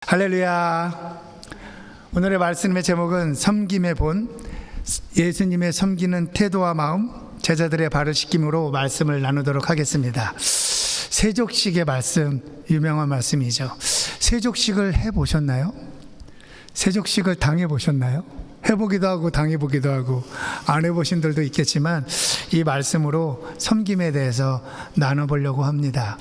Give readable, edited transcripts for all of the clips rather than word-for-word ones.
할렐루야. 오늘의 말씀의 제목은 섬김의 본, 예수님의 섬기는 태도와 마음, 제자들의 발을 씻김으로 말씀을 나누도록 하겠습니다. 세족식의 말씀, 유명한 말씀이죠. 세족식을 해보셨나요? 세족식을 당해보셨나요? 해보기도 하고 당해보기도 하고 안 해보신 분들도 있겠지만 이 말씀으로 섬김에 대해서 나눠보려고 합니다.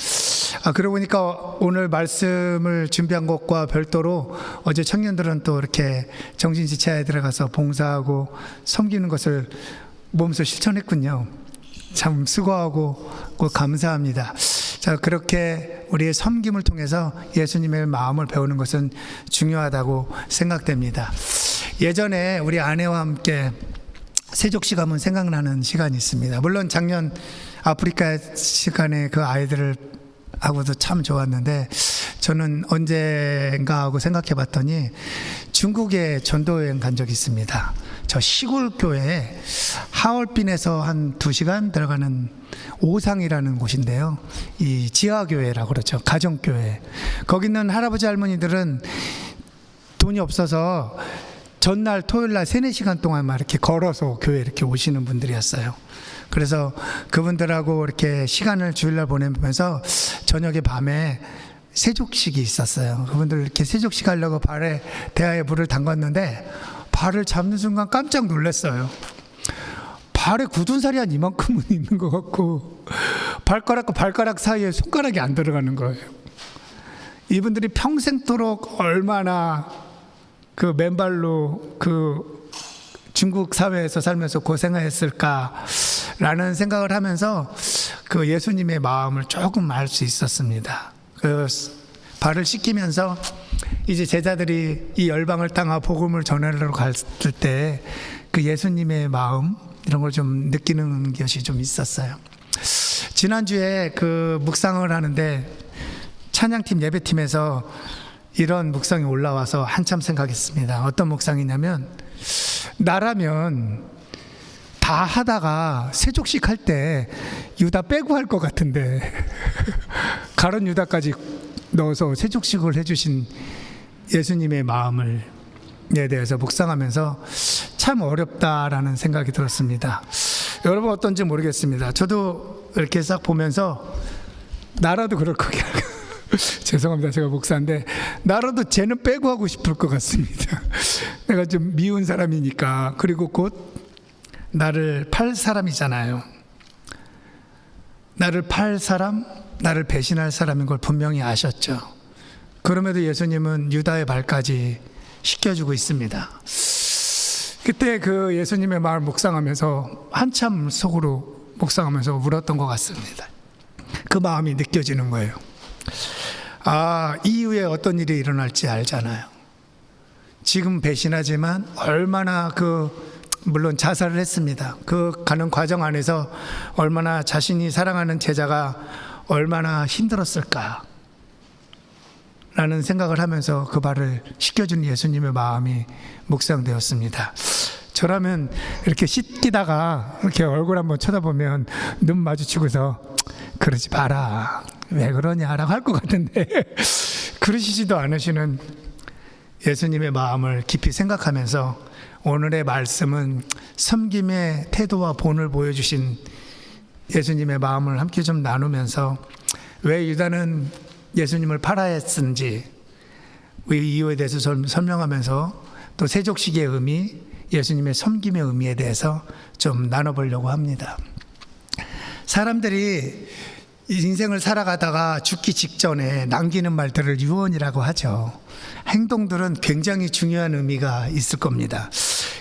그러고 보니까 오늘 말씀을 준비한 것과 별도로 어제 청년들은 또 이렇게 정신지체에 들어가서 봉사하고 섬기는 것을 몸소 실천했군요. 참 수고하고 감사합니다. 자, 그렇게 우리의 섬김을 통해서 예수님의 마음을 배우는 것은 중요하다고 생각됩니다. 예전에 우리 아내와 함께 세족식 하면 생각나는 시간이 있습니다. 물론 작년 아프리카 시간에 그 아이들을 하고도 참 좋았는데 저는 언젠가 하고 생각해 봤더니 중국에 전도여행 간 적이 있습니다. 저 시골 교회에 하얼빈에서 한 2시간 들어가는 오상이라는 곳인데요. 이 지하교회라고 그러죠. 가정교회. 거기 있는 할아버지 할머니들은 돈이 없어서 전날 토요일날 3-4시간 동안 막 이렇게 걸어서 교회에 이렇게 오시는 분들이었어요. 그래서 그분들하고 이렇게 시간을 주일날 보내면서 저녁에 밤에 세족식이 있었어요. 그분들 이렇게 세족식 하려고 발에 대야에 물을 담갔는데 발을 잡는 순간 깜짝 놀랐어요. 발에 굳은 살이 한 이만큼은 있는 것 같고 발가락과 발가락 사이에 손가락이 안 들어가는 거예요. 이분들이 평생토록 얼마나 그 맨발로 그 중국 사회에서 살면서 고생했을까라는 생각을 하면서 그 예수님의 마음을 조금 알 수 있었습니다. 그 발을 씻기면서 이제 제자들이 이 열방을 땅아 복음을 전하러 갔을 때 그 예수님의 마음 이런 걸 좀 느끼는 것이 좀 있었어요. 지난주에 그 묵상을 하는데 찬양팀 예배팀에서 이런 묵상이 올라와서 한참 생각했습니다. 어떤 묵상이냐면 나라면 다 하다가 세족식 할 때 유다 빼고 할 것 같은데 가룟 유다까지 넣어서 세족식을 해주신 예수님의 마음에 대해서 묵상하면서 참 어렵다라는 생각이 들었습니다. 여러분 어떤지 모르겠습니다. 저도 이렇게 싹 보면서 나라도 그럴 거야. 죄송합니다. 제가 목사인데 나라도 쟤는 빼고 하고 싶을 것 같습니다. 내가 좀 미운 사람이니까. 그리고 곧 나를 팔 사람이잖아요. 나를 팔 사람, 나를 배신할 사람인 걸 분명히 아셨죠. 그럼에도 예수님은 유다의 발까지 씻겨주고 있습니다. 그때 그 예수님의 말 묵상하면서 한참 속으로 묵상하면서 울었던 것 같습니다. 그 마음이 느껴지는 거예요. 이후에 어떤 일이 일어날지 알잖아요. 지금 배신하지만 얼마나 물론 자살을 했습니다. 그 가는 과정 안에서 얼마나 자신이 사랑하는 제자가 얼마나 힘들었을까 라는 생각을 하면서 그 발을 씻겨준 예수님의 마음이 묵상되었습니다. 저라면 이렇게 씻기다가 이렇게 얼굴 한번 쳐다보면 눈 마주치고서 그러지 마라, 왜 그러냐라고 할 것 같은데 그러시지도 않으시는 예수님의 마음을 깊이 생각하면서 오늘의 말씀은 섬김의 태도와 본을 보여주신 예수님의 마음을 함께 좀 나누면서 왜 유다는 예수님을 팔아야 했는지 이 이유에 대해서 설명하면서 또 세족식의 의미, 예수님의 섬김의 의미에 대해서 좀 나눠보려고 합니다. 사람들이 인생을 살아가다가 죽기 직전에 남기는 말들을 유언이라고 하죠. 행동들은 굉장히 중요한 의미가 있을 겁니다.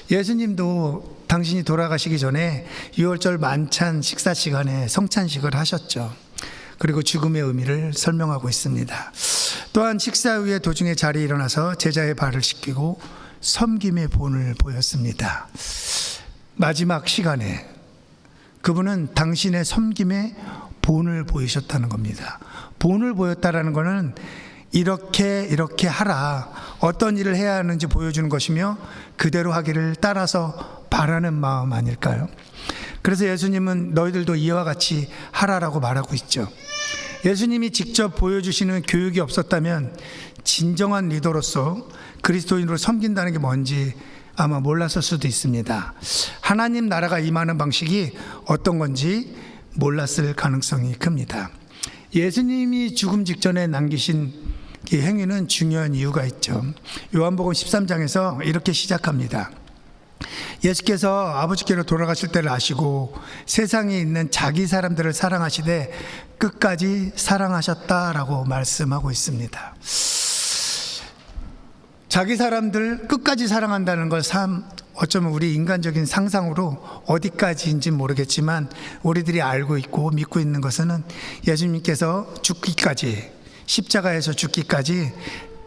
예수님도 당신이 돌아가시기 전에 유월절 만찬 식사 시간에 성찬식을 하셨죠. 그리고 죽음의 의미를 설명하고 있습니다. 또한 식사 후에 도중에 자리에 일어나서 제자의 발을 씻기고 섬김의 본을 보였습니다. 마지막 시간에 그분은 당신의 섬김의 본을 보이셨다는 겁니다. 본을 보였다라는 것은 이렇게 하라, 어떤 일을 해야 하는지 보여주는 것이며 그대로 하기를 따라서 바라는 마음 아닐까요? 그래서 예수님은 너희들도 이와 같이 하라라고 말하고 있죠. 예수님이 직접 보여주시는 교육이 없었다면 진정한 리더로서 그리스도인으로 섬긴다는 게 뭔지 아마 몰랐을 수도 있습니다. 하나님 나라가 임하는 방식이 어떤 건지 몰랐을 가능성이 큽니다. 예수님이 죽음 직전에 남기신 이 행위는 중요한 이유가 있죠. 요한복음 13장에서 이렇게 시작합니다. 예수께서 아버지께로 돌아가실 때를 아시고 세상에 있는 자기 사람들을 사랑하시되 끝까지 사랑하셨다라고 말씀하고 있습니다. 자기 사람들 끝까지 사랑한다는 걸 어쩌면 우리 인간적인 상상으로 어디까지인지 모르겠지만 우리들이 알고 있고 믿고 있는 것은 예수님께서 죽기까지, 십자가에서 죽기까지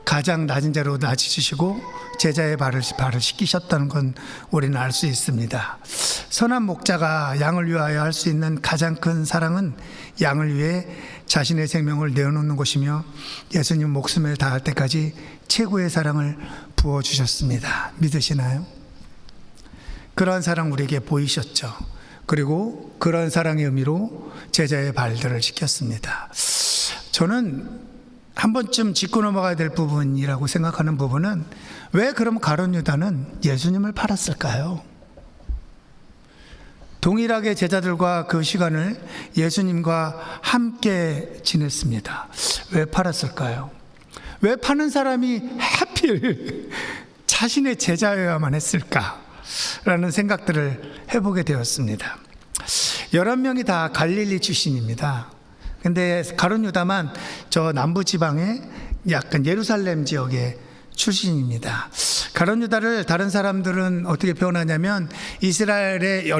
가장 낮은 자로 낮으시고 제자의 발을 씻기셨다는 건 우리는 알 수 있습니다. 선한 목자가 양을 위하여 할 수 있는 가장 큰 사랑은 양을 위해 자신의 생명을 내어놓는 것이며 예수님 목숨을 다할 때까지 최고의 사랑을 부어주셨습니다. 믿으시나요? 그러한 사랑 우리에게 보이셨죠. 그리고 그런 사랑의 의미로 제자의 발들을 씻겼습니다. 저는 한 번쯤 짚고 넘어가야 될 부분이라고 생각하는 부분은 왜 그럼 가룟 유다는 예수님을 팔았을까요? 동일하게 제자들과 그 시간을 예수님과 함께 지냈습니다. 왜 팔았을까요? 왜 파는 사람이 하필 자신의 제자여야만 했을까라는 생각들을 해보게 되었습니다. 11명이 다 갈릴리 출신입니다. 근데 가룟 유다만 저 남부 지방의 약간 예루살렘 지역의 출신입니다. 가룟 유다를 다른 사람들은 어떻게 표현하냐면 이스라엘의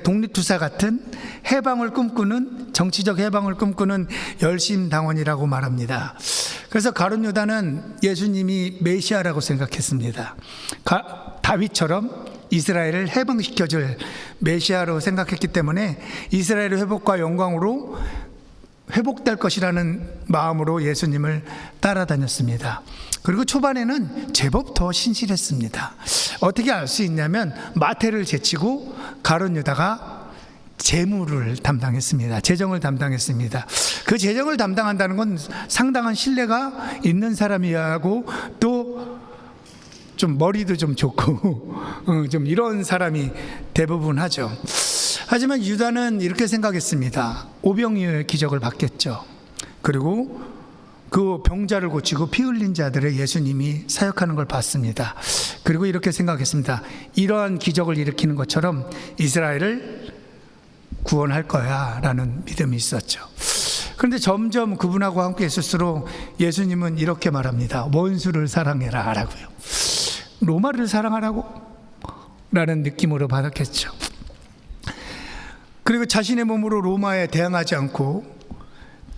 독립투사 같은 해방을 꿈꾸는, 정치적 해방을 꿈꾸는 열심당원이라고 말합니다. 그래서 가룟 유다는 예수님이 메시아라고 생각했습니다. 다윗처럼 이스라엘을 해방시켜줄 메시아로 생각했기 때문에 이스라엘의 회복과 영광으로 회복될 것이라는 마음으로 예수님을 따라다녔습니다. 그리고 초반에는 제법 더 신실했습니다. 어떻게 알 수 있냐면 마태를 제치고 가룟 유다가 재물을 담당했습니다. 재정을 담당했습니다. 그 재정을 담당한다는 건 상당한 신뢰가 있는 사람이야 하고 또 좀 머리도 좀 좋고 좀 이런 사람이 대부분 하죠. 하지만 유다는 이렇게 생각했습니다. 오병이어의 기적을 받겠죠. 그리고 그 병자를 고치고 피 흘린 자들의 예수님이 사역하는 걸 봤습니다. 그리고 이렇게 생각했습니다. 이러한 기적을 일으키는 것처럼 이스라엘을 구원할 거야 라는 믿음이 있었죠. 그런데 점점 그분하고 함께 있을수록 예수님은 이렇게 말합니다. 원수를 사랑해라 라고요. 로마를 사랑하라고? 라는 느낌으로 받았겠죠. 그리고 자신의 몸으로 로마에 대항하지 않고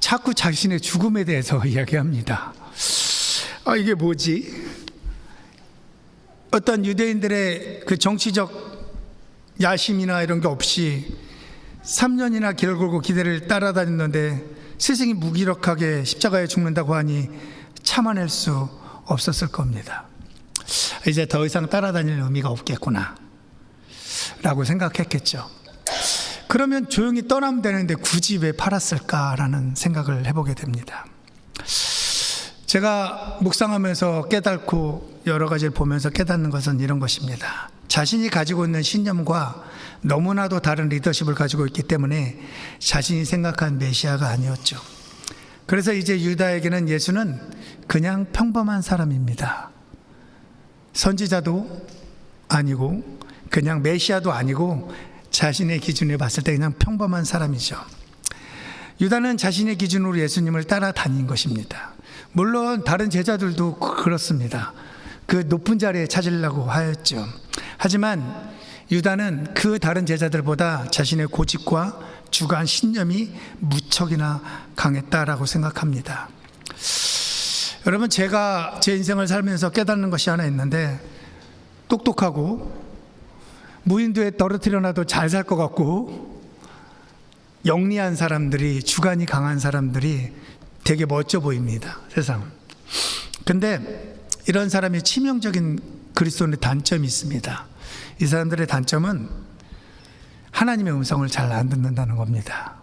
자꾸 자신의 죽음에 대해서 이야기합니다. 이게 뭐지? 어떤 유대인들의 그 정치적 야심이나 이런 게 없이 3년이나 길을 걸고 기대를 따라다녔는데 스승이 무기력하게 십자가에 죽는다고 하니 참아낼 수 없었을 겁니다. 이제 더 이상 따라다닐 의미가 없겠구나 라고 생각했겠죠. 그러면 조용히 떠나면 되는데 굳이 왜 팔았을까라는 생각을 해보게 됩니다. 제가 묵상하면서 깨닫고 여러 가지를 보면서 깨닫는 것은 이런 것입니다. 자신이 가지고 있는 신념과 너무나도 다른 리더십을 가지고 있기 때문에 자신이 생각한 메시아가 아니었죠. 그래서 이제 유다에게는 예수는 그냥 평범한 사람입니다. 선지자도 아니고 그냥 메시아도 아니고 자신의 기준에 봤을 때 그냥 평범한 사람이죠. 유다는 자신의 기준으로 예수님을 따라다닌 것입니다. 물론 다른 제자들도 그렇습니다. 그 높은 자리에 찾으려고 하였죠. 하지만 유다는 그 다른 제자들보다 자신의 고집과 주관 신념이 무척이나 강했다라고 생각합니다. 여러분, 제가 제 인생을 살면서 깨닫는 것이 하나 있는데, 똑똑하고 무인도에 떨어뜨려 놔도 잘 살 것 같고 영리한 사람들이, 주관이 강한 사람들이 되게 멋져 보입니다, 세상은. 근데 이런 사람이 치명적인 그리스도인의 단점이 있습니다. 이 사람들의 단점은 하나님의 음성을 잘 안 듣는다는 겁니다.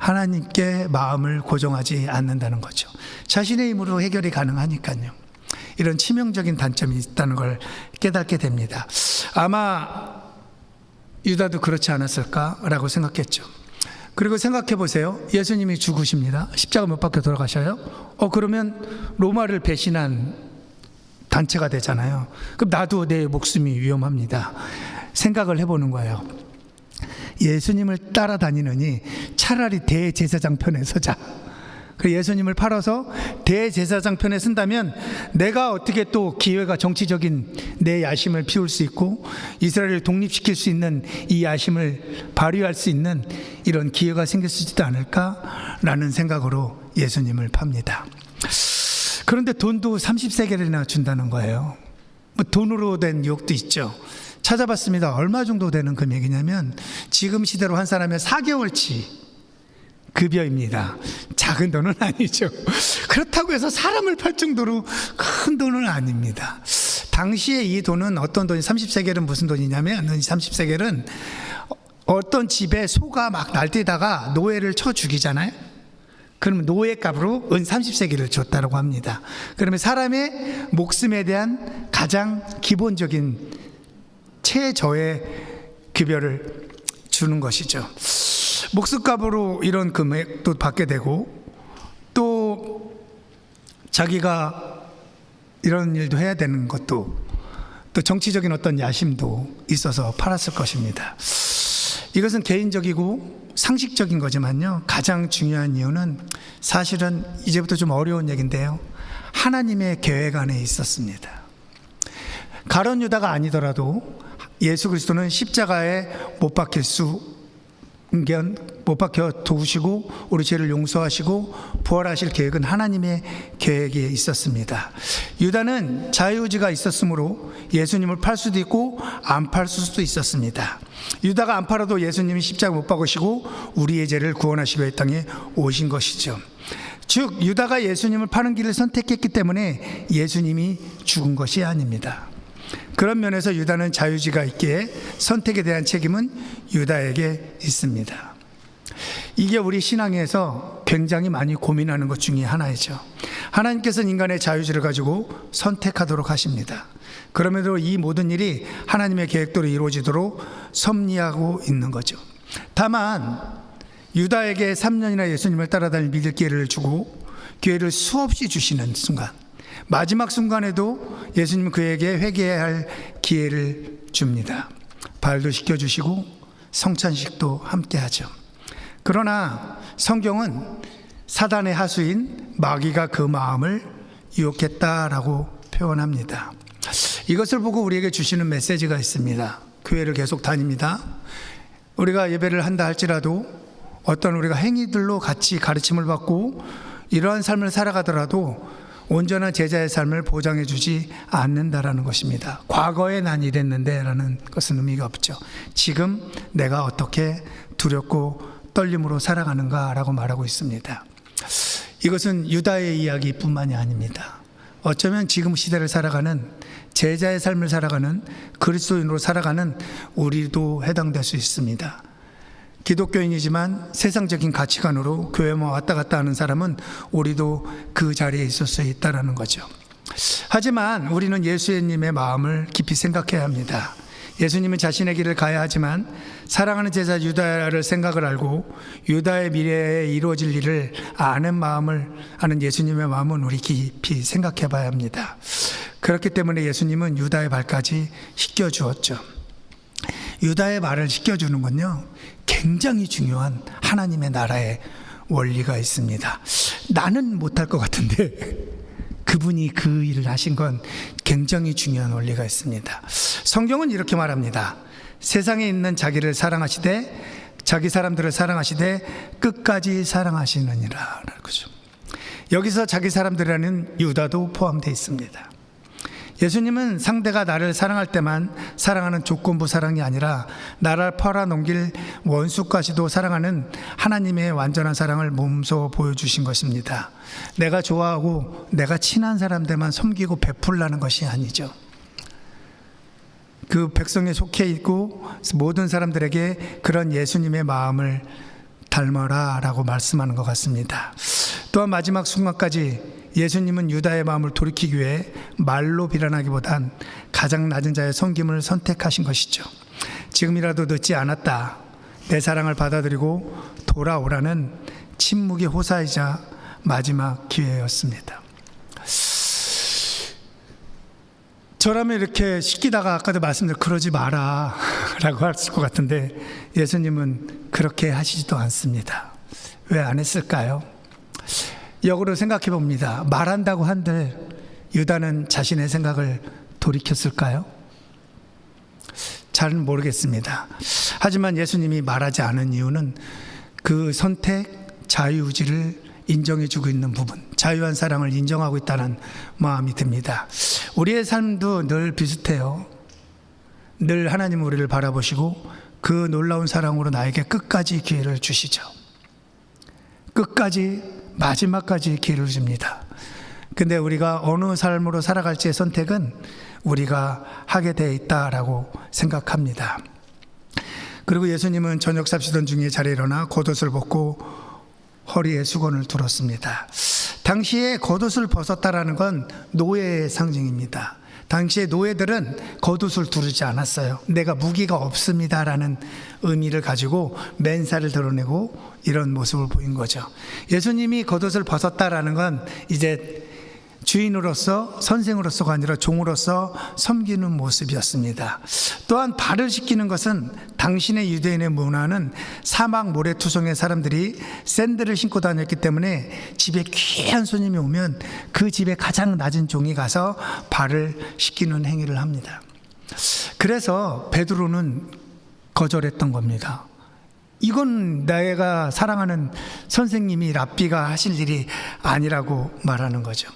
하나님께 마음을 고정하지 않는다는 거죠. 자신의 힘으로 해결이 가능하니까요. 이런 치명적인 단점이 있다는 걸 깨닫게 됩니다. 아마 유다도 그렇지 않았을까라고 생각했죠. 그리고 생각해 보세요. 예수님이 죽으십니다. 십자가 못 박혀 돌아가셔요. 그러면 로마를 배신한 단체가 되잖아요. 그럼 나도 내 목숨이 위험합니다. 생각을 해보는 거예요. 예수님을 따라다니느니 차라리 대제사장 편에 서자. 그 예수님을 팔아서 대제사장 편에 쓴다면 내가 어떻게 또 기회가 정치적인 내 야심을 피울 수 있고 이스라엘을 독립시킬 수 있는 이 야심을 발휘할 수 있는 이런 기회가 생겼지도 않을까라는 생각으로 예수님을 팝니다. 그런데 돈도 30세겔이나 준다는 거예요. 돈으로 된 유혹도 있죠. 찾아봤습니다. 얼마 정도 되는 금액이냐면 지금 시대로 한 사람의 4개월치 급여입니다. 작은 돈은 아니죠. 그렇다고 해서 사람을 팔 정도로 큰 돈은 아닙니다. 당시에 이 돈은 어떤 돈이 30세겔은 무슨 돈이냐면 30세겔은 어떤 집에 소가 막 날뛰다가 노예를 쳐 죽이잖아요. 그러면 노예값으로 은 30세겔을 줬다고 합니다. 그러면 사람의 목숨에 대한 가장 기본적인 최저의 급여를 주는 것이죠. 목숨값으로 이런 금액도 받게 되고 또 자기가 이런 일도 해야 되는 것도 또 정치적인 어떤 야심도 있어서 팔았을 것입니다. 이것은 개인적이고 상식적인 거지만요, 가장 중요한 이유는 사실은 이제부터 좀 어려운 얘기인데요, 하나님의 계획 안에 있었습니다. 가룟 유다가 아니더라도 예수 그리스도는 십자가에 못 박혀 도우시고 우리 죄를 용서하시고 부활하실 계획은 하나님의 계획에 있었습니다. 유다는 자유의지가 있었으므로 예수님을 팔 수도 있고 안 팔 수도 있었습니다. 유다가 안 팔아도 예수님이 십자가 못 박으시고 우리의 죄를 구원하시기 위해 땅에 오신 것이죠. 즉 유다가 예수님을 파는 길을 선택했기 때문에 예수님이 죽은 것이 아닙니다. 그런 면에서 유다는 자유지가 있기에 선택에 대한 책임은 유다에게 있습니다. 이게 우리 신앙에서 굉장히 많이 고민하는 것 중에 하나이죠. 하나님께서는 인간의 자유지를 가지고 선택하도록 하십니다. 그럼에도 이 모든 일이 하나님의 계획대로 이루어지도록 섭리하고 있는 거죠. 다만 유다에게 3년이나 예수님을 따라다닐 믿을 기회를 주고 기회를 수없이 주시는 순간, 마지막 순간에도 예수님은 그에게 회개해야 할 기회를 줍니다. 발도 씻겨주시고 성찬식도 함께 하죠. 그러나 성경은 사단의 하수인 마귀가 그 마음을 유혹했다라고 표현합니다. 이것을 보고 우리에게 주시는 메시지가 있습니다. 교회를 계속 다닙니다. 우리가 예배를 한다 할지라도 어떤 우리가 행위들로 같이 가르침을 받고 이러한 삶을 살아가더라도 온전한 제자의 삶을 보장해 주지 않는다라는 것입니다. 과거에 난 이랬는데 라는 것은 의미가 없죠. 지금 내가 어떻게 두렵고 떨림으로 살아가는가 라고 말하고 있습니다. 이것은 유다의 이야기뿐만이 아닙니다. 어쩌면 지금 시대를 살아가는 제자의 삶을 살아가는 그리스도인으로 살아가는 우리도 해당될 수 있습니다. 기독교인이지만 세상적인 가치관으로 교회만 왔다 갔다 하는 사람은 우리도 그 자리에 있을 수 있다는 거죠. 하지만 우리는 예수님의 마음을 깊이 생각해야 합니다. 예수님은 자신의 길을 가야 하지만 사랑하는 제자 유다를 생각을 알고 유다의 미래에 이루어질 일을 아는 예수님의 마음은 우리 깊이 생각해 봐야 합니다. 그렇기 때문에 예수님은 유다의 발까지 씻겨주었죠. 유다의 말을 씻겨주는 건요, 굉장히 중요한 하나님의 나라의 원리가 있습니다. 나는 못할 것 같은데 그분이 그 일을 하신 건 굉장히 중요한 원리가 있습니다. 성경은 이렇게 말합니다. 세상에 있는 자기를 사랑하시되 자기 사람들을 사랑하시되 끝까지 사랑하시느니라. 여기서 자기 사람들이라는 유다도 포함되어 있습니다. 예수님은 상대가 나를 사랑할 때만 사랑하는 조건부 사랑이 아니라 나를 팔아넘길 원수까지도 사랑하는 하나님의 완전한 사랑을 몸소 보여주신 것입니다. 내가 좋아하고 내가 친한 사람들만 섬기고 베풀라는 것이 아니죠. 그 백성에 속해 있고 모든 사람들에게 그런 예수님의 마음을 닮아라 라고 말씀하는 것 같습니다. 또한 마지막 순간까지 예수님은 유다의 마음을 돌이키기 위해 말로 비난하기보단 가장 낮은 자의 섬김을 선택하신 것이죠. 지금이라도 늦지 않았다, 내 사랑을 받아들이고 돌아오라는 침묵의 호사이자 마지막 기회였습니다. 저라면 이렇게 시키다가 아까도 말씀드린 그러지 마라 라고 했을 것 같은데 예수님은 그렇게 하시지도 않습니다. 왜 안 했을까요? 역으로 생각해 봅니다. 말한다고 한들 유다는 자신의 생각을 돌이켰을까요? 잘 모르겠습니다. 하지만 예수님이 말하지 않은 이유는 그 선택, 자유의지를 인정해주고 있는 부분, 자유한 사랑을 인정하고 있다는 마음이 듭니다. 우리의 삶도 늘 비슷해요. 늘 하나님 우리를 바라보시고 그 놀라운 사랑으로 나에게 끝까지 기회를 주시죠. 끝까지, 마지막까지 기회를 줍니다. 근데 우리가 어느 삶으로 살아갈지의 선택은 우리가 하게 돼 있다라고 생각합니다. 그리고 예수님은 저녁 삽시던 중에 자리에 일어나 겉옷을 벗고 허리에 수건을 둘었습니다. 당시에 겉옷을 벗었다라는 건 노예의 상징입니다. 당시에 노예들은 겉옷을 두르지 않았어요. 내가 무기가 없습니다라는 의미를 가지고 맨살을 드러내고 이런 모습을 보인 거죠. 예수님이 겉옷을 벗었다라는 건 이제 주인으로서, 선생으로서가 아니라 종으로서 섬기는 모습이었습니다. 또한 발을 씻기는 것은 당신의 유대인의 문화는 사막 모래투성의 사람들이 샌들을 신고 다녔기 때문에 집에 귀한 손님이 오면 그 집에 가장 낮은 종이 가서 발을 씻기는 행위를 합니다. 그래서 베드로는 거절했던 겁니다. 이건 내가 사랑하는 선생님이 랍비가 하실 일이 아니라고 말하는 거죠.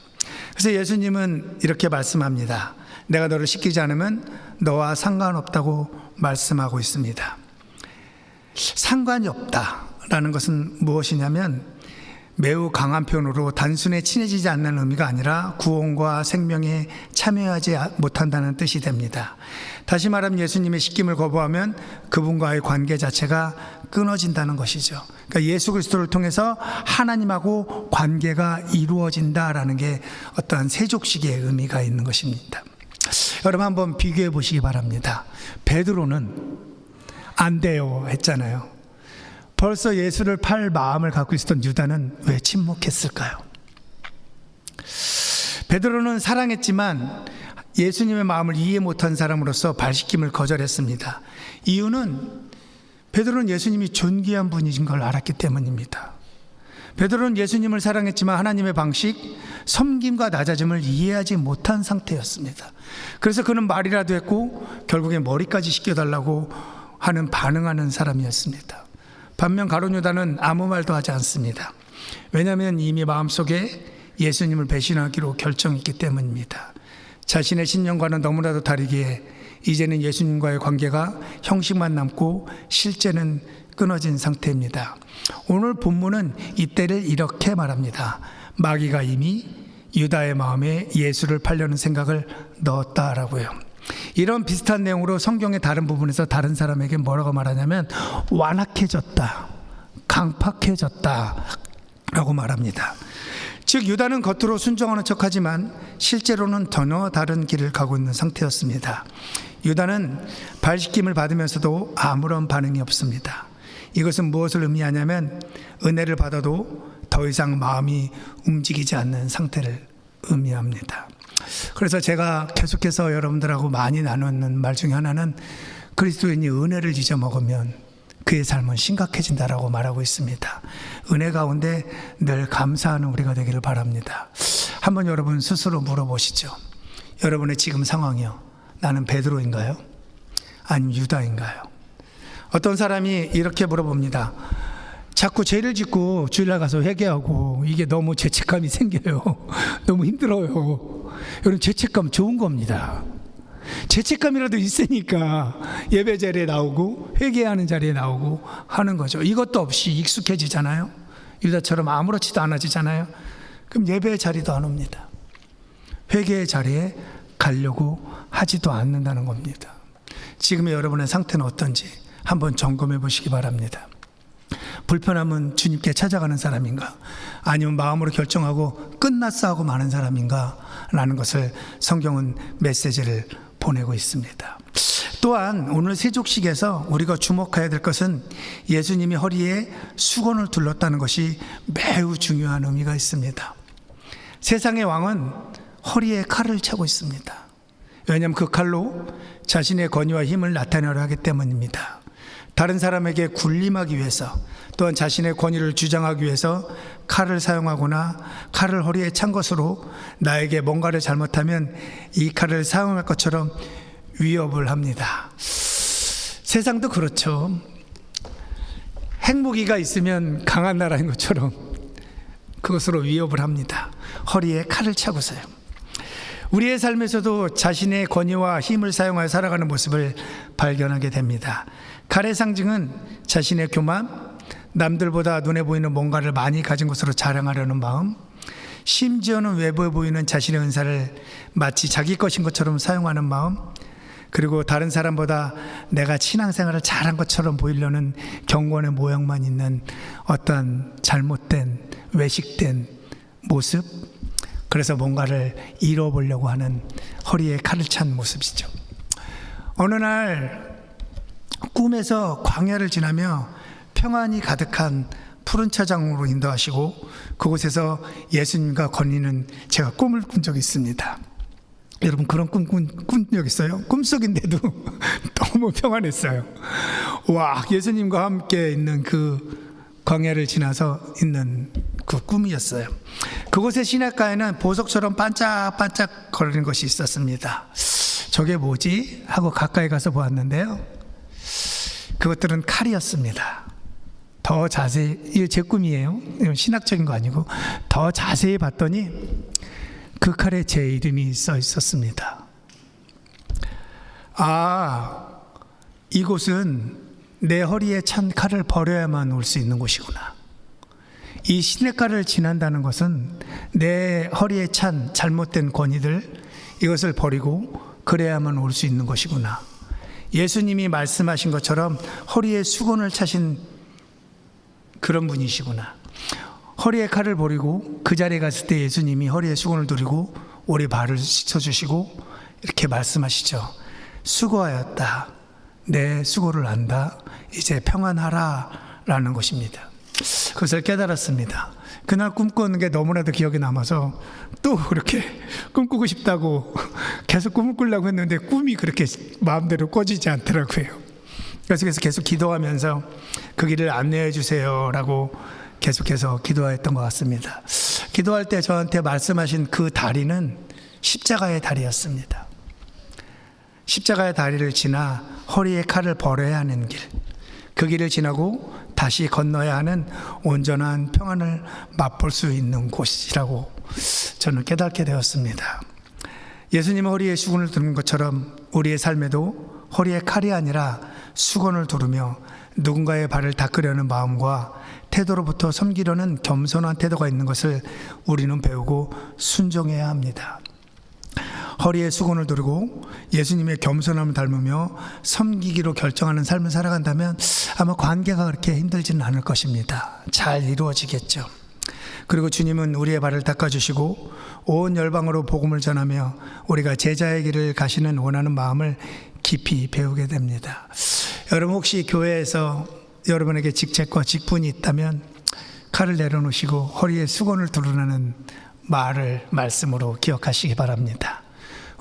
그래서 예수님은 이렇게 말씀합니다. 내가 너를 시키지 않으면 너와 상관없다고 말씀하고 있습니다. 상관이 없다라는 것은 무엇이냐면 매우 강한 표현으로 단순히 친해지지 않는 의미가 아니라 구원과 생명에 참여하지 못한다는 뜻이 됩니다. 다시 말하면 예수님의 씻김을 거부하면 그분과의 관계 자체가 끊어진다는 것이죠. 그러니까 예수 그리스도를 통해서 하나님하고 관계가 이루어진다라는 게 어떠한 세족식의 의미가 있는 것입니다. 여러분 한번 비교해 보시기 바랍니다. 베드로는 안 돼요 했잖아요. 벌써 예수를 팔 마음을 갖고 있었던 유다는 왜 침묵했을까요? 베드로는 사랑했지만 예수님의 마음을 이해 못한 사람으로서 발씻김을 거절했습니다. 이유는 베드로는 예수님이 존귀한 분이신 걸 알았기 때문입니다. 베드로는 예수님을 사랑했지만 하나님의 방식, 섬김과 낮아짐을 이해하지 못한 상태였습니다. 그래서 그는 말이라도 했고 결국에 머리까지 씻겨달라고 하는 반응하는 사람이었습니다. 반면 가룟 유다는 아무 말도 하지 않습니다. 왜냐하면 이미 마음속에 예수님을 배신하기로 결정했기 때문입니다. 자신의 신념과는 너무나도 다르기에 이제는 예수님과의 관계가 형식만 남고 실제는 끊어진 상태입니다. 오늘 본문은 이때를 이렇게 말합니다. 마귀가 이미 유다의 마음에 예수를 팔려는 생각을 넣었다라고요. 이런 비슷한 내용으로 성경의 다른 부분에서 다른 사람에게 뭐라고 말하냐면 완악해졌다, 강팍해졌다 라고 말합니다. 즉 유다는 겉으로 순종하는 척하지만 실제로는 전혀 다른 길을 가고 있는 상태였습니다. 유다는 발씻김을 받으면서도 아무런 반응이 없습니다. 이것은 무엇을 의미하냐면 은혜를 받아도 더 이상 마음이 움직이지 않는 상태를 의미합니다. 그래서 제가 계속해서 여러분들하고 많이 나누는 말 중에 하나는 그리스도인이 은혜를 잊어먹으면 그의 삶은 심각해진다라고 말하고 있습니다. 은혜 가운데 늘 감사하는 우리가 되기를 바랍니다. 한번 여러분 스스로 물어보시죠. 여러분의 지금 상황이요, 나는 베드로인가요? 아니면 유다인가요? 어떤 사람이 이렇게 물어봅니다. 자꾸 죄를 짓고 주일날 가서 회개하고 이게 너무 죄책감이 생겨요. 너무 힘들어요. 여러분 죄책감 좋은 겁니다. 죄책감이라도 있으니까 예배 자리에 나오고 회개하는 자리에 나오고 하는 거죠. 이것도 없이 익숙해지잖아요. 유다처럼 아무렇지도 않아지잖아요. 그럼 예배 자리도 안 옵니다. 회개의 자리에 가려고 하지도 않는다는 겁니다. 지금의 여러분의 상태는 어떤지 한번 점검해 보시기 바랍니다. 불편하면 주님께 찾아가는 사람인가? 아니면 마음으로 결정하고 끝났어 하고 마는 사람인가? 라는 것을 성경은 메시지를 보내고 있습니다. 또한 오늘 세족식에서 우리가 주목해야 될 것은 예수님이 허리에 수건을 둘렀다는 것이 매우 중요한 의미가 있습니다. 세상의 왕은 허리에 칼을 차고 있습니다. 왜냐하면 그 칼로 자신의 권위와 힘을 나타내려 하기 때문입니다. 다른 사람에게 군림하기 위해서, 또한 자신의 권위를 주장하기 위해서 칼을 사용하거나 칼을 허리에 찬 것으로 나에게 뭔가를 잘못하면 이 칼을 사용할 것처럼 위협을 합니다. 세상도 그렇죠. 핵무기가 있으면 강한 나라인 것처럼 그것으로 위협을 합니다. 허리에 칼을 차고서요. 우리의 삶에서도 자신의 권위와 힘을 사용하여 살아가는 모습을 발견하게 됩니다. 칼의 상징은 자신의 교만, 남들보다 눈에 보이는 뭔가를 많이 가진 것으로 자랑하려는 마음, 심지어는 외부에 보이는 자신의 은사를 마치 자기 것인 것처럼 사용하는 마음, 그리고 다른 사람보다 내가 신앙생활을 잘한 것처럼 보이려는 경건의 모양만 있는 어떤 잘못된, 외식된 모습, 그래서 뭔가를 이뤄보려고 하는 허리에 칼을 찬 모습이죠. 어느 날 꿈에서 광야를 지나며 평안이 가득한 푸른 차장으로 인도하시고 그곳에서 예수님과 건의는 제가 꿈을 꾼 적이 있습니다. 여러분 그런 꿈 꾼 적 있어요? 꿈속인데도 너무 평안했어요. 와, 예수님과 함께 있는 그 광야를 지나서 있는 그 꿈이었어요. 그곳의 시냇가에는 보석처럼 반짝반짝 거리는 것이 있었습니다. 저게 뭐지? 하고 가까이 가서 보았는데요, 그것들은 칼이었습니다. 더 자세히, 이거 제 꿈이에요. 이건 신학적인 거 아니고 더 자세히 봤더니 그 칼에 제 이름이 써 있었습니다. 아, 이곳은 내 허리에 찬 칼을 버려야만 올 수 있는 곳이구나. 이 시냇가를 지난다는 것은 내 허리에 찬 잘못된 권위들, 이것을 버리고 그래야만 올 수 있는 것이구나. 예수님이 말씀하신 것처럼 허리에 수건을 차신 그런 분이시구나. 허리에 칼을 버리고 그 자리에 갔을 때 예수님이 허리에 수건을 두르고 우리 발을 씻어주시고 이렇게 말씀하시죠. 수고하였다. 내 수고를 안다. 이제 평안하라 라는 것입니다. 그것을 깨달았습니다. 그날 꿈꾸는 게 너무나도 기억에 남아서 또 그렇게 꿈꾸고 싶다고 계속 꿈을 꾸려고 했는데 꿈이 그렇게 마음대로 꿔지지 않더라고요. 그래서 계속 기도하면서 그 길을 안내해 주세요 라고 계속해서 기도했던 것 같습니다. 기도할 때 저한테 말씀하신 그 다리는 십자가의 다리였습니다. 십자가의 다리를 지나 허리에 칼을 버려야 하는 길, 그 길을 지나고 다시 건너야 하는 온전한 평안을 맛볼 수 있는 곳이라고 저는 깨닫게 되었습니다. 예수님은 허리에 수건을 두는 것처럼 우리의 삶에도 허리에 칼이 아니라 수건을 두르며 누군가의 발을 닦으려는 마음과 태도로부터 섬기려는 겸손한 태도가 있는 것을 우리는 배우고 순종해야 합니다. 허리에 수건을 두르고 예수님의 겸손함을 닮으며 섬기기로 결정하는 삶을 살아간다면 아마 관계가 그렇게 힘들지는 않을 것입니다. 잘 이루어지겠죠. 그리고 주님은 우리의 발을 닦아주시고 온 열방으로 복음을 전하며 우리가 제자의 길을 가시는 원하는 마음을 깊이 배우게 됩니다. 여러분 혹시 교회에서 여러분에게 직책과 직분이 있다면 칼을 내려놓으시고 허리에 수건을 두르라는 말씀으로 기억하시기 바랍니다.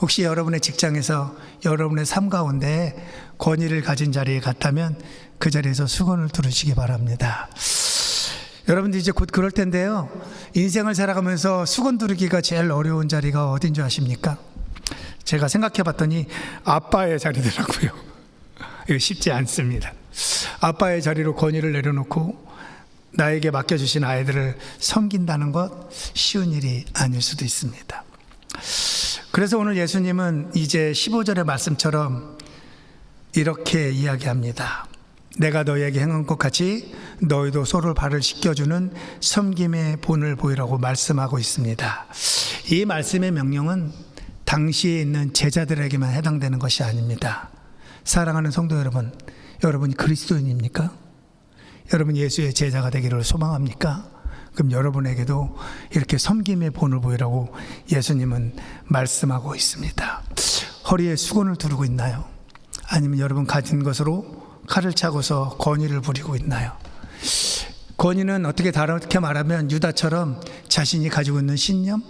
혹시 여러분의 직장에서 여러분의 삶 가운데 권위를 가진 자리에 갔다면 그 자리에서 수건을 두르시기 바랍니다. 여러분들 이제 곧 그럴 텐데요, 인생을 살아가면서 수건 두르기가 제일 어려운 자리가 어딘 줄 아십니까? 제가 생각해 봤더니 아빠의 자리더라고요. 이거 쉽지 않습니다. 아빠의 자리로 권위를 내려놓고 나에게 맡겨주신 아이들을 섬긴다는 것 쉬운 일이 아닐 수도 있습니다. 그래서 오늘 예수님은 이제 15절의 말씀처럼 이렇게 이야기합니다. 내가 너희에게 행한 것 같이 너희도 서로 발을 씻겨주는 섬김의 본을 보이라고 말씀하고 있습니다. 이 말씀의 명령은 당시에 있는 제자들에게만 해당되는 것이 아닙니다. 사랑하는 성도 여러분, 여러분이 그리스도인입니까? 여러분 예수의 제자가 되기를 소망합니까? 그럼 여러분에게도 이렇게 섬김의 본을 보이라고 예수님은 말씀하고 있습니다. 허리에 수건을 두르고 있나요? 아니면 여러분 가진 것으로 칼을 차고서 권위를 부리고 있나요? 권위는 다르게 말하면 유다처럼 자신이 가지고 있는 신념,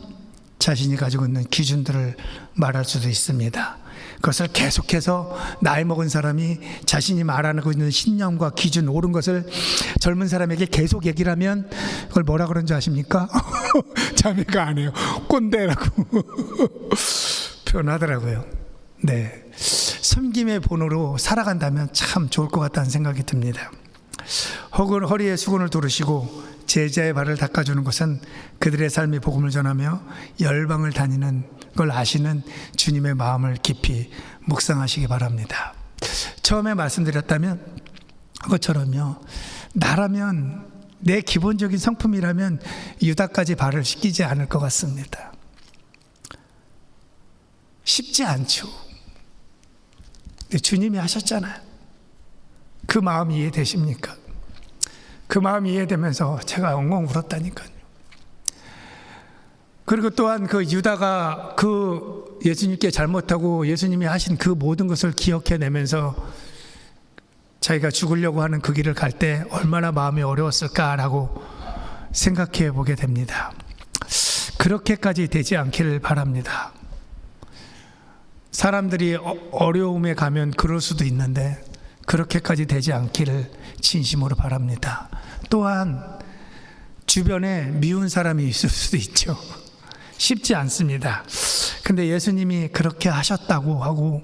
자신이 가지고 있는 기준들을 말할 수도 있습니다. 그것을 계속해서 나이 먹은 사람이 자신이 말하고 있는 신념과 기준, 옳은 것을 젊은 사람에게 계속 얘기를 하면 그걸 뭐라 그런지 아십니까? 자매가 안 해요. 꼰대라고 표현하더라고요. 네, 섬김의 본으로 살아간다면 참 좋을 것 같다는 생각이 듭니다. 혹은 허리에 수건을 두르시고 제자의 발을 닦아주는 것은 그들의 삶의 복음을 전하며 열방을 다니는 걸 아시는 주님의 마음을 깊이 묵상하시기 바랍니다. 처음에 말씀드렸다면 그것처럼요, 나라면 내 기본적인 성품이라면 유다까지 발을 씻기지 않을 것 같습니다. 쉽지 않죠. 근데 주님이 하셨잖아요. 그 마음 이해되십니까? 그 마음이 이해되면서 제가 엉엉 울었다니까요. 그리고 또한 그 유다가 그 예수님께 잘못하고 예수님이 하신 그 모든 것을 기억해내면서 자기가 죽으려고 하는 그 길을 갈 때 얼마나 마음이 어려웠을까라고 생각해 보게 됩니다. 그렇게까지 되지 않기를 바랍니다. 사람들이 어려움에 가면 그럴 수도 있는데 그렇게까지 되지 않기를 진심으로 바랍니다. 또한 주변에 미운 사람이 있을 수도 있죠. 쉽지 않습니다. 근데 예수님이 그렇게 하셨다고 하고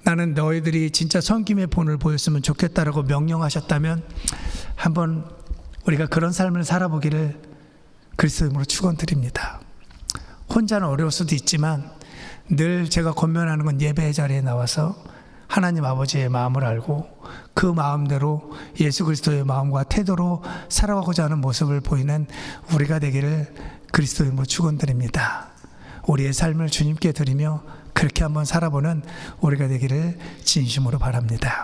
나는 너희들이 진짜 섬김의 본을 보였으면 좋겠다라고 명령하셨다면 한번 우리가 그런 삶을 살아보기를 그리스도 이름으로 축원드립니다. 혼자는 어려울 수도 있지만 늘 제가 권면하는 건 예배의 자리에 나와서 하나님 아버지의 마음을 알고 그 마음대로 예수 그리스도의 마음과 태도로 살아가고자 하는 모습을 보이는 우리가 되기를 그리스도 이름으로 축원드립니다. 우리의 삶을 주님께 드리며 그렇게 한번 살아보는 우리가 되기를 진심으로 바랍니다.